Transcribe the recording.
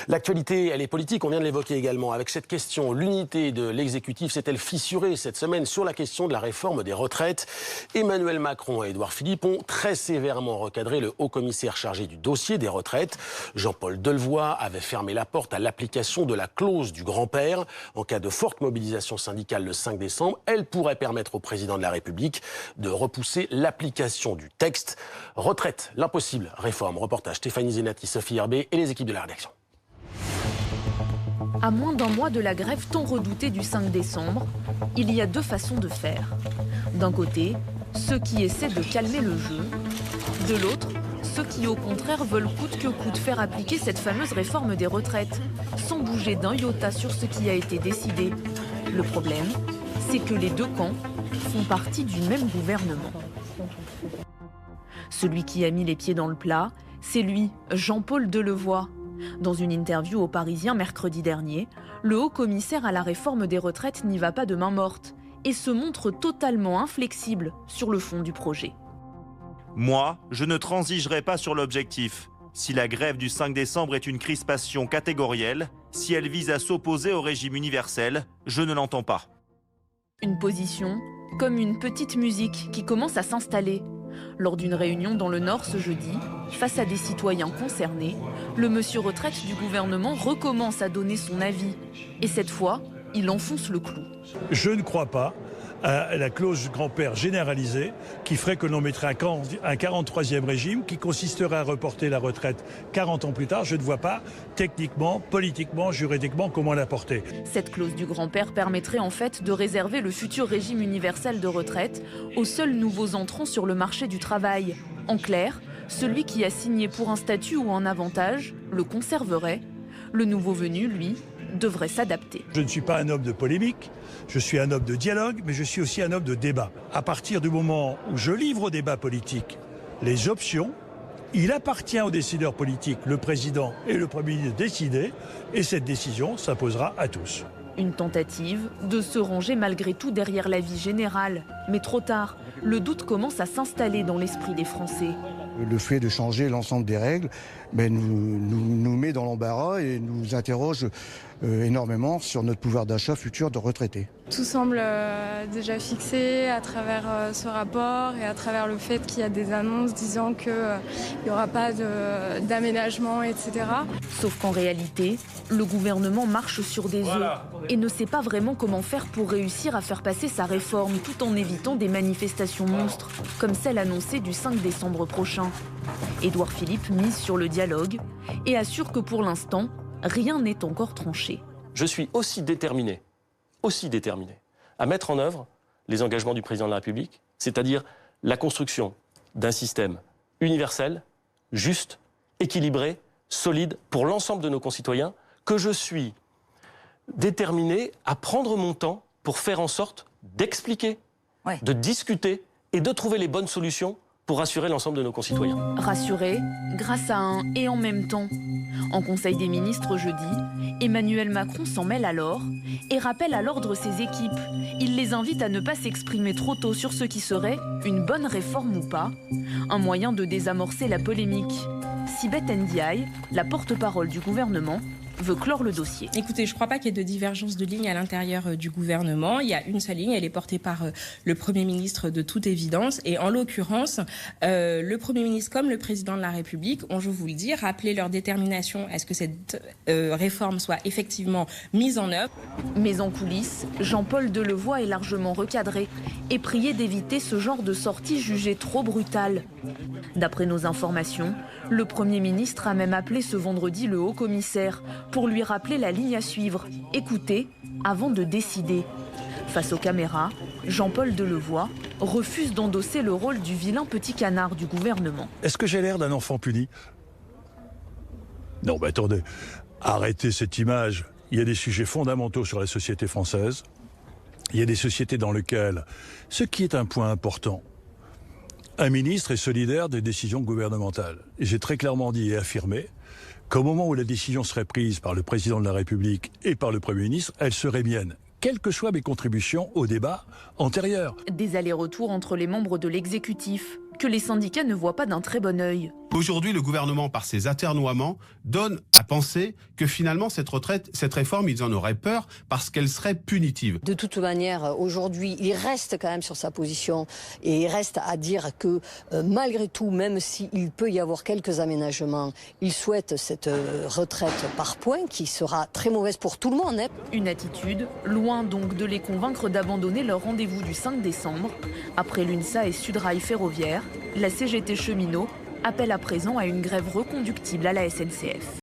L'actualité, elle est politique, on vient de l'évoquer également. Avec cette question, l'unité de l'exécutif s'est-elle fissurée cette semaine sur la question de la réforme des retraites? Emmanuel Macron et Édouard Philippe ont très sévèrement recadré le haut-commissaire chargé du dossier des retraites. Jean-Paul Delevoye avait fermé la porte à l'application de la clause du grand-père. En cas de forte mobilisation syndicale le 5 décembre, elle pourrait permettre au président de la République de repousser l'application du texte. Retraite, l'impossible réforme. Reportage Stéphanie Zenati, Sophie Herbet et les équipes de la rédaction. À moins d'un mois de la grève tant redoutée du 5 décembre, il y a deux façons de faire. D'un côté, ceux qui essaient de calmer le jeu. De l'autre, ceux qui au contraire veulent coûte que coûte faire appliquer cette fameuse réforme des retraites, sans bouger d'un iota sur ce qui a été décidé. Le problème, c'est que les deux camps font partie du même gouvernement. Celui qui a mis les pieds dans le plat, c'est lui, Jean-Paul Delevoye. Dans une interview au Parisien mercredi dernier, le haut-commissaire à la réforme des retraites n'y va pas de main morte et se montre totalement inflexible sur le fond du projet. Moi, je ne transigerai pas sur l'objectif. Si la grève du 5 décembre est une crispation catégorielle, si elle vise à s'opposer au régime universel, je ne l'entends pas. Une position comme une petite musique qui commence à s'installer. Lors d'une réunion dans le Nord ce jeudi, face à des citoyens concernés, le monsieur retraite du gouvernement recommence à donner son avis. Et cette fois, il enfonce le clou. Je ne crois pas à la clause du grand-père généralisée qui ferait que l'on mettrait un 43e régime qui consisterait à reporter la retraite 40 ans plus tard. Je ne vois pas techniquement, politiquement, juridiquement comment la porter. Cette clause du grand-père permettrait en fait de réserver le futur régime universel de retraite aux seuls nouveaux entrants sur le marché du travail. En clair, celui qui a signé pour un statut ou un avantage le conserverait. Le nouveau venu, lui, devrait s'adapter. Je ne suis pas un homme de polémique, je suis un homme de dialogue, mais je suis aussi un homme de débat. À partir du moment où je livre au débat politique les options, il appartient aux décideurs politiques, le président et le Premier ministre, de décider, et cette décision s'imposera à tous. Une tentative de se ranger malgré tout derrière l'avis général. Mais trop tard, le doute commence à s'installer dans l'esprit des Français. Le fait de changer l'ensemble des règles nous met dans l'embarras et nous interroge énormément sur notre pouvoir d'achat futur de retraités. Tout semble déjà fixé à travers ce rapport et à travers le fait qu'il y a des annonces disant qu'il n'y aura pas d'aménagement, etc. Sauf qu'en réalité, le gouvernement marche sur des œufs et ne sait pas vraiment comment faire pour réussir à faire passer sa réforme tout en évitant des manifestations monstres, comme celle annoncée du 5 décembre prochain. Édouard Philippe mise sur le dialogue et assure que pour l'instant, rien n'est encore tranché. Je suis aussi déterminé à mettre en œuvre les engagements du président de la République, c'est-à-dire la construction d'un système universel, juste, équilibré, solide pour l'ensemble de nos concitoyens, que je suis déterminé à prendre mon temps pour faire en sorte d'expliquer, de discuter et de trouver les bonnes solutions pour rassurer l'ensemble de nos concitoyens. Rassurer grâce à un « et en même temps ». En Conseil des ministres jeudi, Emmanuel Macron s'en mêle alors et rappelle à l'ordre ses équipes. Il les invite à ne pas s'exprimer trop tôt sur ce qui serait une bonne réforme ou pas, un moyen de désamorcer la polémique. Sibeth Ndiaye, la porte-parole du gouvernement, veut clore le dossier. Écoutez, je ne crois pas qu'il y ait de divergence de ligne à l'intérieur du gouvernement. Il y a une seule ligne, elle est portée par le Premier ministre de toute évidence. Et en l'occurrence, le Premier ministre comme le Président de la République ont, je vous le dis, rappelé leur détermination à ce que cette réforme soit effectivement mise en œuvre. Mais en coulisses, Jean-Paul Delevoye est largement recadré et prié d'éviter ce genre de sortie jugée trop brutale. D'après nos informations, le Premier ministre a même appelé ce vendredi le haut-commissaire pour lui rappeler la ligne à suivre, écouter avant de décider. Face aux caméras, Jean-Paul Delevoye refuse d'endosser le rôle du vilain petit canard du gouvernement. Est-ce que j'ai l'air d'un enfant puni? Non, mais attendez, arrêtez cette image. Il y a des sujets fondamentaux sur la société française. Il y a des sociétés dans lesquelles, ce qui est un point important, un ministre est solidaire des décisions gouvernementales. Et j'ai très clairement dit et affirmé qu'au moment où la décision serait prise par le président de la République et par le Premier ministre, elle serait mienne, quelles que soient mes contributions au débat antérieur. Des allers-retours entre les membres de l'exécutif que les syndicats ne voient pas d'un très bon œil. Aujourd'hui, le gouvernement, par ses atermoiements, donne à penser que finalement, cette réforme, ils en auraient peur parce qu'elle serait punitive. De toute manière, aujourd'hui, il reste quand même sur sa position et il reste à dire que malgré tout, même s'il peut y avoir quelques aménagements, il souhaite cette retraite par points qui sera très mauvaise pour tout le monde. Une attitude loin donc de les convaincre d'abandonner leur rendez-vous du 5 décembre. Après l'UNSA et Sudrail Ferroviaire, la CGT cheminot appelle à présent à une grève reconductible à la SNCF.